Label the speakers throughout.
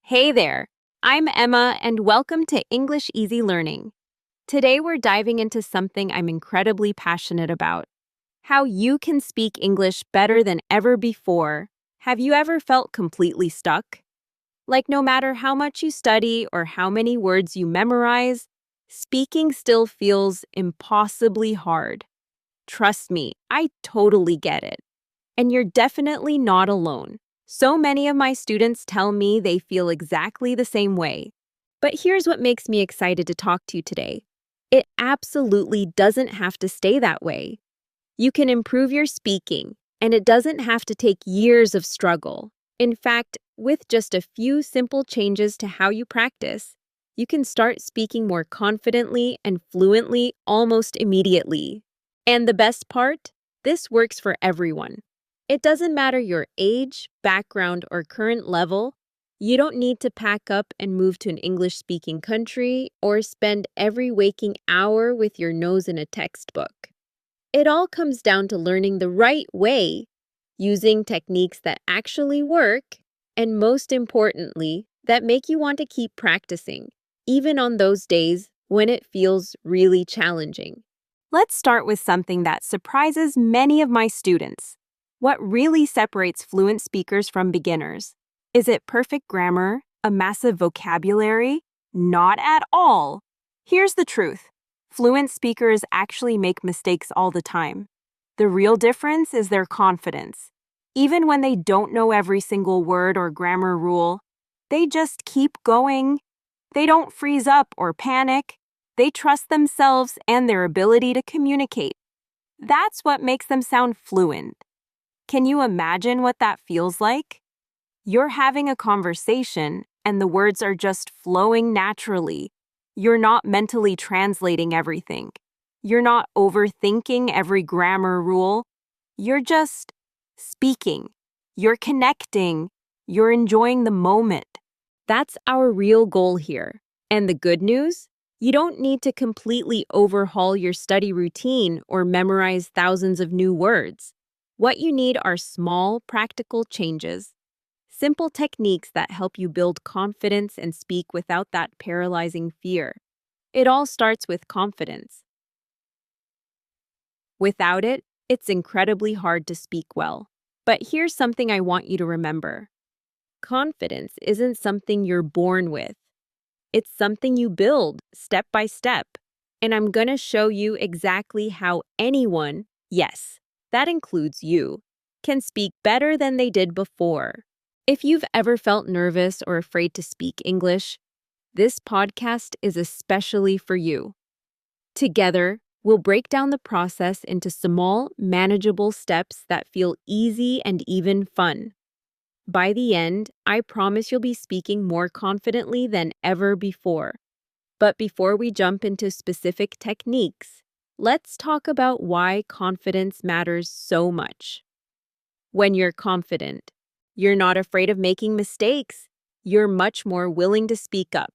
Speaker 1: Hey there, I'm Emma and welcome to English Easy Learning. Today we're diving into something I'm incredibly passionate about: how you can speak English better than ever before. Have you ever felt completely stuck? Like no matter how much you study or how many words you memorize, speaking still feels impossibly hard. Trust me, I totally get it. And you're definitely not alone. So many of my students tell me they feel exactly the same way. But here's what makes me excited to talk to you today. It absolutely doesn't have to stay that way. You can improve your speaking, and it doesn't have to take years of struggle. In fact, with just a few simple changes to how you practice, you can start speaking more confidently and fluently almost immediately. And the best part? This works for everyone. It doesn't matter your age, background, or current level. You don't need to pack up and move to an English-speaking country or spend every waking hour with your nose in a textbook. It all comes down to learning the right way, using techniques that actually work, and most importantly, that make you want to keep practicing, even on those days when it feels really challenging. Let's start with something that surprises many of my students. What really separates fluent speakers from beginners? Is it perfect grammar? A massive vocabulary? Not at all. Here's the truth. Fluent speakers actually make mistakes all the time. The real difference is their confidence. Even when they don't know every single word or grammar rule, they just keep going. They don't freeze up or panic. They trust themselves and their ability to communicate. That's what makes them sound fluent. Can you imagine what that feels like? You're having a conversation and the words are just flowing naturally. You're not mentally translating everything. You're not overthinking every grammar rule. You're just speaking. You're connecting. You're enjoying the moment. That's our real goal here. And the good news? You don't need to completely overhaul your study routine or memorize thousands of new words. What you need are small, practical changes. Simple techniques that help you build confidence and speak without that paralyzing fear. It all starts with confidence. Without it, it's incredibly hard to speak well. But here's something I want you to remember. Confidence isn't something you're born with. It's something you build step by step. And I'm going to show you exactly how anyone, yes, that includes you, can speak better than they did before. If you've ever felt nervous or afraid to speak English, this podcast is especially for you. Together, we'll break down the process into small, manageable steps that feel easy and even fun. By the end, I promise you'll be speaking more confidently than ever before. But before we jump into specific techniques, let's talk about why confidence matters so much. When you're confident, you're not afraid of making mistakes. You're much more willing to speak up.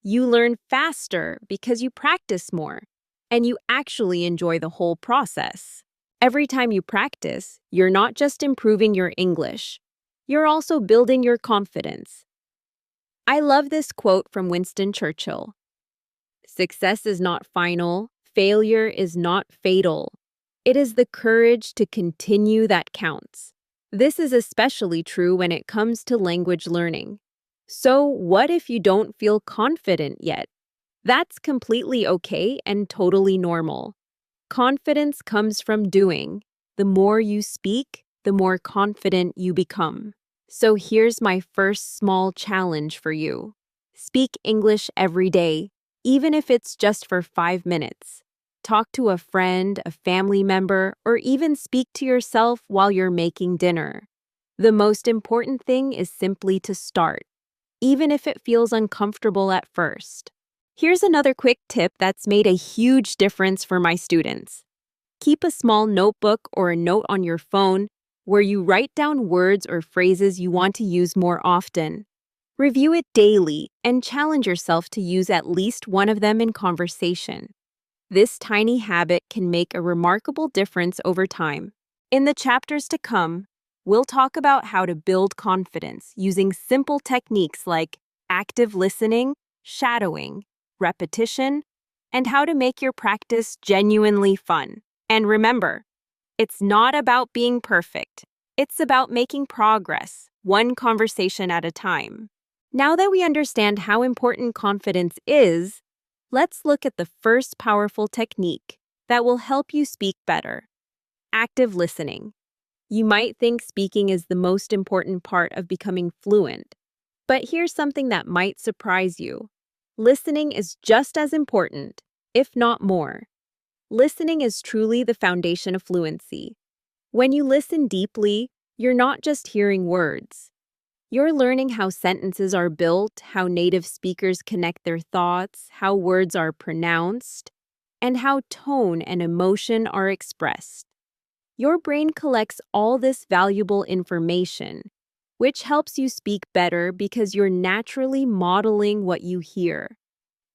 Speaker 1: You learn faster because you practice more, and you actually enjoy the whole process. Every time you practice, you're not just improving your English, you're also building your confidence. I love this quote from Winston Churchill. Success is not final, failure is not fatal. It is the courage to continue that counts. This is especially true when it comes to language learning. So, what if you don't feel confident yet? That's completely okay and totally normal. Confidence comes from doing. The more you speak, the more confident you become. So here's my first small challenge for you. Speak English every day, even if it's just for 5 minutes. Talk to a friend, a family member, or even speak to yourself while you're making dinner. The most important thing is simply to start, even if it feels uncomfortable at first. Here's another quick tip that's made a huge difference for my students. Keep a small notebook or a note on your phone where you write down words or phrases you want to use more often. Review it daily and challenge yourself to use at least one of them in conversation. This tiny habit can make a remarkable difference over time. In the chapters to come, we'll talk about how to build confidence using simple techniques like active listening, shadowing, repetition, and how to make your practice genuinely fun. And remember, it's not about being perfect. It's about making progress, one conversation at a time. Now that we understand how important confidence is, let's look at the first powerful technique that will help you speak better: active listening. You might think speaking is the most important part of becoming fluent, but here's something that might surprise you. Listening is just as important, if not more. Listening is truly the foundation of fluency. When you listen deeply, you're not just hearing words. You're learning how sentences are built, how native speakers connect their thoughts, how words are pronounced, and how tone and emotion are expressed. Your brain collects all this valuable information, which helps you speak better because you're naturally modeling what you hear.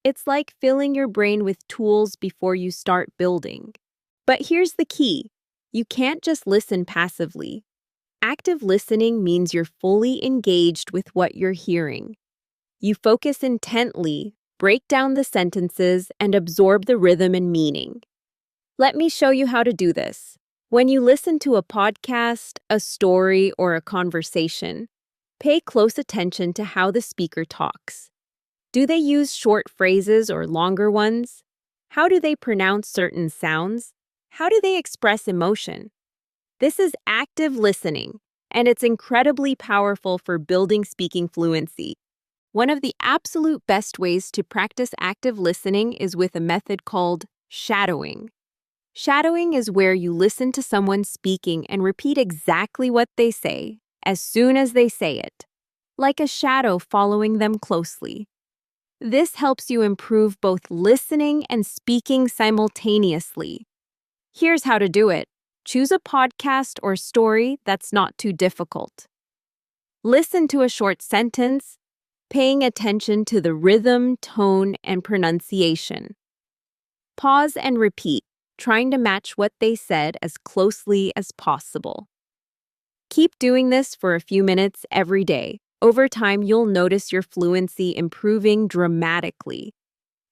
Speaker 1: It's like filling your brain with tools before you start building. But here's the key: you can't just listen passively. Active listening means you're fully engaged with what you're hearing. You focus intently, break down the sentences, and absorb the rhythm and meaning. Let me show you how to do this. When you listen to a podcast, a story, or a conversation, pay close attention to how the speaker talks. Do they use short phrases or longer ones? How do they pronounce certain sounds? How do they express emotion? This is active listening, and it's incredibly powerful for building speaking fluency. One of the absolute best ways to practice active listening is with a method called shadowing. Shadowing is where you listen to someone speaking and repeat exactly what they say as soon as they say it, like a shadow following them closely. This helps you improve both listening and speaking simultaneously. Here's how to do it. Choose a podcast or story that's not too difficult. Listen to a short sentence, paying attention to the rhythm, tone, and pronunciation. Pause and repeat, trying to match what they said as closely as possible. Keep doing this for a few minutes every day. Over time, you'll notice your fluency improving dramatically.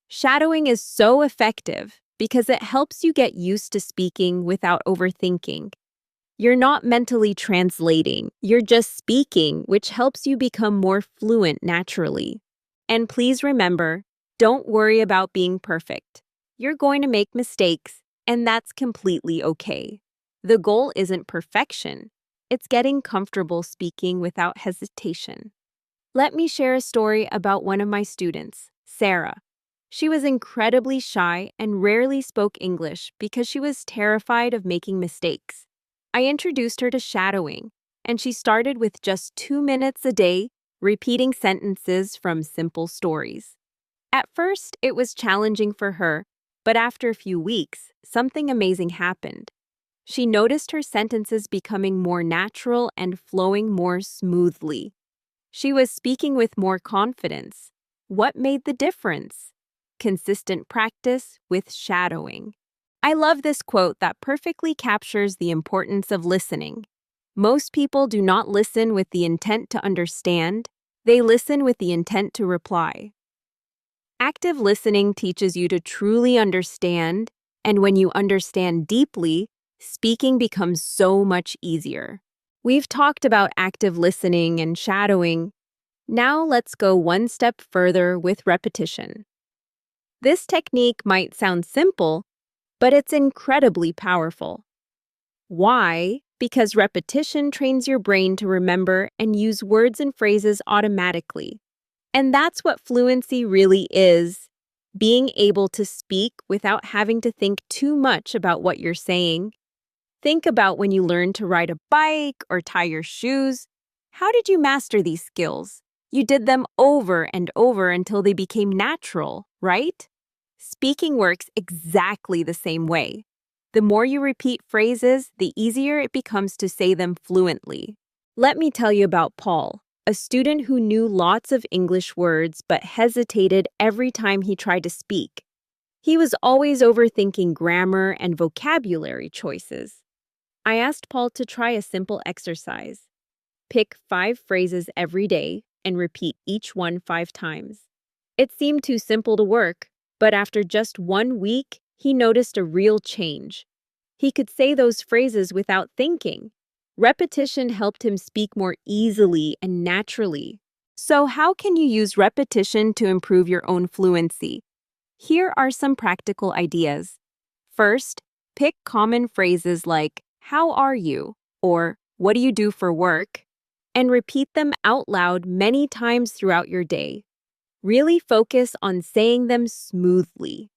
Speaker 1: Shadowing is so effective because it helps you get used to speaking without overthinking. You're not mentally translating, you're just speaking, which helps you become more fluent naturally. And please remember, don't worry about being perfect. You're going to make mistakes, and that's completely okay. The goal isn't perfection, it's getting comfortable speaking without hesitation. Let me share a story about one of my students, Sarah. She was incredibly shy and rarely spoke English because she was terrified of making mistakes. I introduced her to shadowing, and she started with just 2 minutes a day, repeating sentences from simple stories. At first, it was challenging for her, but after a few weeks, something amazing happened. She noticed her sentences becoming more natural and flowing more smoothly. She was speaking with more confidence. What made the difference? Consistent practice with shadowing. I love this quote that perfectly captures the importance of listening. Most people do not listen with the intent to understand, they listen with the intent to reply. Active listening teaches you to truly understand, and when you understand deeply, speaking becomes so much easier. We've talked about active listening and shadowing. Now let's go one step further with repetition. This technique might sound simple, but it's incredibly powerful. Why? Because repetition trains your brain to remember and use words and phrases automatically. And that's what fluency really is: being able to speak without having to think too much about what you're saying. Think about when you learned to ride a bike or tie your shoes. How did you master these skills? You did them over and over until they became natural, right? Speaking works exactly the same way. The more you repeat phrases, the easier it becomes to say them fluently. Let me tell you about Paul, a student who knew lots of English words but hesitated every time he tried to speak. He was always overthinking grammar and vocabulary choices. I asked Paul to try a simple exercise. Pick 5 phrases every day, and repeat each one 5 times. It seemed too simple to work, but after just 1 week, he noticed a real change. He could say those phrases without thinking. Repetition helped him speak more easily and naturally. So, how can you use repetition to improve your own fluency? Here are some practical ideas. First, pick common phrases like, "How are you?" or "What do you do for work?" and repeat them out loud many times throughout your day. Really focus on saying them smoothly.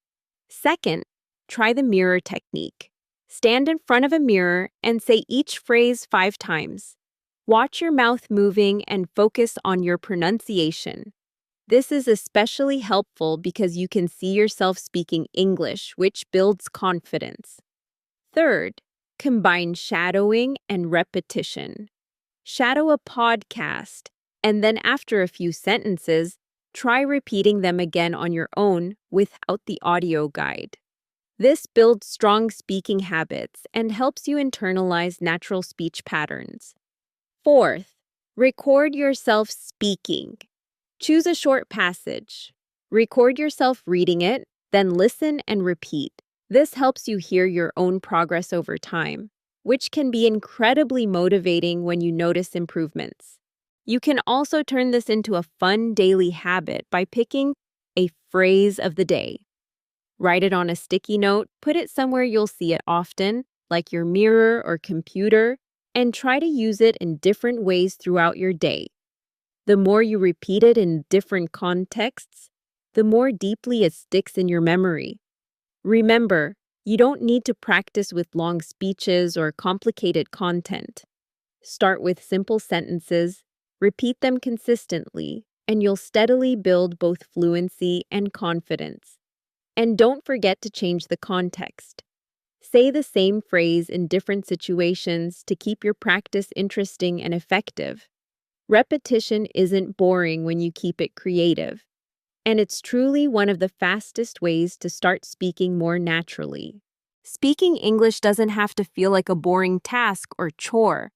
Speaker 1: Second, try the mirror technique. Stand in front of a mirror and say each phrase 5 times. Watch your mouth moving and focus on your pronunciation. This is especially helpful because you can see yourself speaking English, which builds confidence. Third, combine shadowing and repetition. Shadow a podcast, and then after a few sentences, try repeating them again on your own without the audio guide. This builds strong speaking habits and helps you internalize natural speech patterns. Fourth, record yourself speaking. Choose a short passage. Record yourself reading it, then listen and repeat. This helps you hear your own progress over time, which can be incredibly motivating when you notice improvements. You can also turn this into a fun daily habit by picking a phrase of the day. Write it on a sticky note, put it somewhere you'll see it often, like your mirror or computer, and try to use it in different ways throughout your day. The more you repeat it in different contexts, the more deeply it sticks in your memory. Remember, you don't need to practice with long speeches or complicated content. Start with simple sentences, repeat them consistently, and you'll steadily build both fluency and confidence. And don't forget to change the context. Say the same phrase in different situations to keep your practice interesting and effective. Repetition isn't boring when you keep it creative, and it's truly one of the fastest ways to start speaking more naturally. Speaking English doesn't have to feel like a boring task or chore.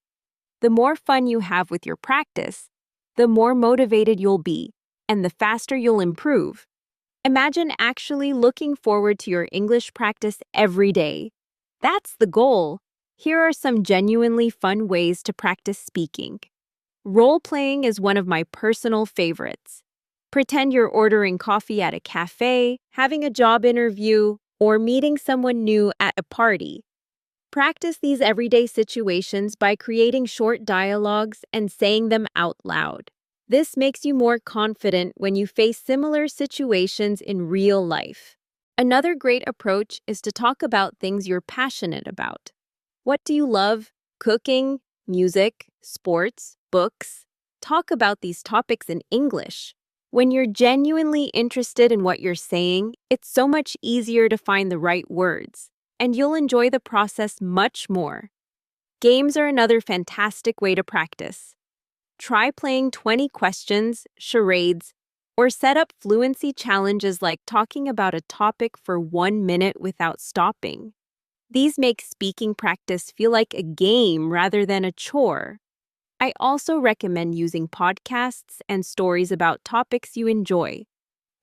Speaker 1: The more fun you have with your practice, the more motivated you'll be, and the faster you'll improve. Imagine actually looking forward to your English practice every day. That's the goal. Here are some genuinely fun ways to practice speaking. Role-playing is one of my personal favorites. Pretend you're ordering coffee at a cafe, having a job interview, or meeting someone new at a party. Practice these everyday situations by creating short dialogues and saying them out loud. This makes you more confident when you face similar situations in real life. Another great approach is to talk about things you're passionate about. What do you love? Cooking, music, sports, books. Talk about these topics in English. When you're genuinely interested in what you're saying, it's so much easier to find the right words, and you'll enjoy the process much more. Games are another fantastic way to practice. Try playing 20 questions, charades, or set up fluency challenges like talking about a topic for 1 minute without stopping. These make speaking practice feel like a game rather than a chore. I also recommend using podcasts and stories about topics you enjoy.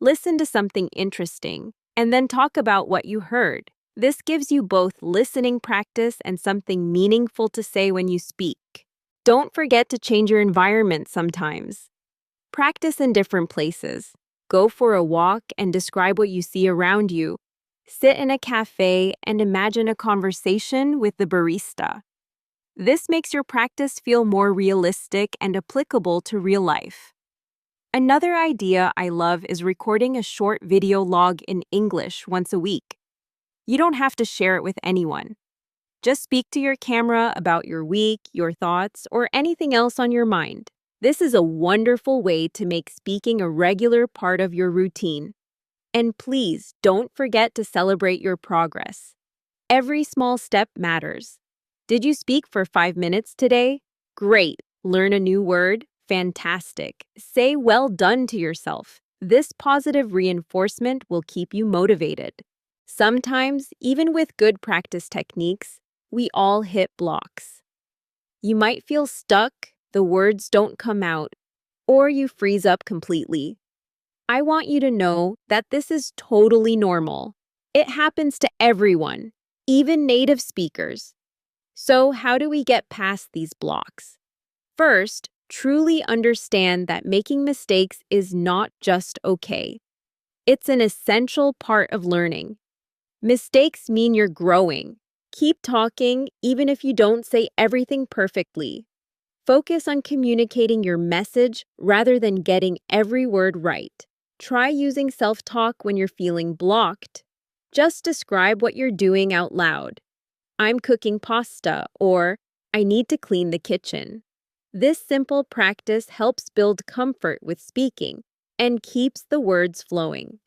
Speaker 1: Listen to something interesting, and then talk about what you heard. This gives you both listening practice and something meaningful to say when you speak. Don't forget to change your environment sometimes. Practice in different places. Go for a walk and describe what you see around you. Sit in a cafe and imagine a conversation with the barista. This makes your practice feel more realistic and applicable to real life. Another idea I love is recording a short video log in English once a week. You don't have to share it with anyone. Just speak to your camera about your week, your thoughts, or anything else on your mind. This is a wonderful way to make speaking a regular part of your routine. And please don't forget to celebrate your progress. Every small step matters. Did you speak for 5 minutes today? Great. Learn a new word? Fantastic. Say well done to yourself. This positive reinforcement will keep you motivated. Sometimes, even with good practice techniques, we all hit blocks. You might feel stuck, the words don't come out, or you freeze up completely. I want you to know that this is totally normal. It happens to everyone, even native speakers. So, how do we get past these blocks? First, truly understand that making mistakes is not just okay. It's an essential part of learning. Mistakes mean you're growing. Keep talking even if you don't say everything perfectly. Focus on communicating your message rather than getting every word right. Try using self-talk when you're feeling blocked. Just describe what you're doing out loud. I'm cooking pasta, or I need to clean the kitchen. This simple practice helps build comfort with speaking and keeps the words flowing.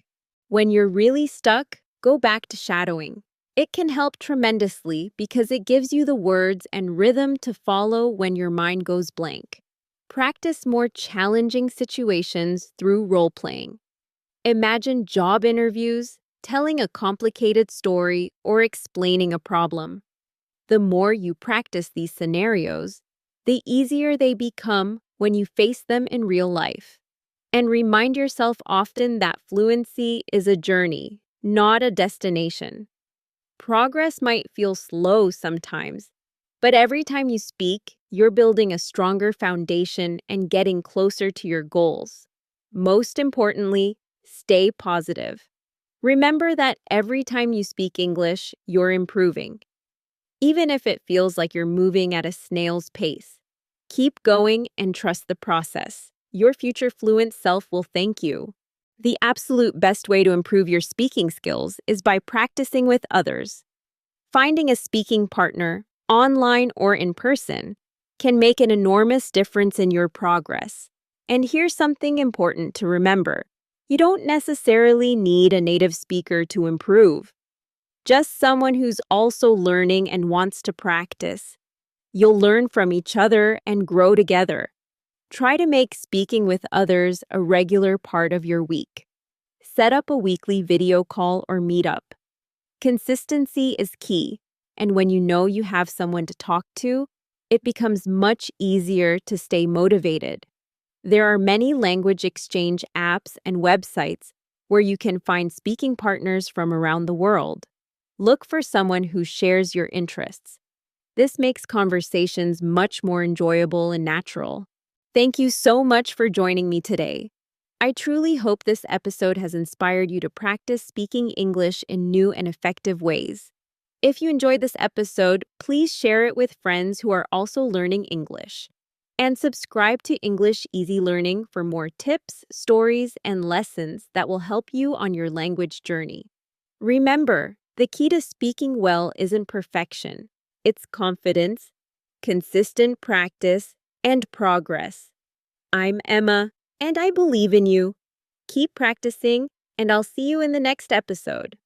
Speaker 1: When you're really stuck, go back to shadowing. It can help tremendously because it gives you the words and rhythm to follow when your mind goes blank. Practice more challenging situations through role-playing. Imagine job interviews, telling a complicated story, or explaining a problem. The more you practice these scenarios, the easier they become when you face them in real life. And remind yourself often that fluency is a journey, not a destination. Progress might feel slow sometimes, but every time you speak, you're building a stronger foundation and getting closer to your goals. Most importantly, stay positive. Remember that every time you speak English, you're improving. Even if it feels like you're moving at a snail's pace, keep going and trust the process. Your future fluent self will thank you. The absolute best way to improve your speaking skills is by practicing with others. Finding a speaking partner, online or in person, can make an enormous difference in your progress. And here's something important to remember. You don't necessarily need a native speaker to improve. Just someone who's also learning and wants to practice. You'll learn from each other and grow together. Try to make speaking with others a regular part of your week. Set up a weekly video call or meetup. Consistency is key, and when you know you have someone to talk to, it becomes much easier to stay motivated. There are many language exchange apps and websites where you can find speaking partners from around the world. Look for someone who shares your interests. This makes conversations much more enjoyable and natural. Thank you so much for joining me today. I truly hope this episode has inspired you to practice speaking English in new and effective ways. If you enjoyed this episode, please share it with friends who are also learning English. And subscribe to English Easy Learning for more tips, stories, and lessons that will help you on your language journey. Remember, the key to speaking well isn't perfection. It's confidence, consistent practice, and progress. I'm Emma, and I believe in you. Keep practicing, and I'll see you in the next episode.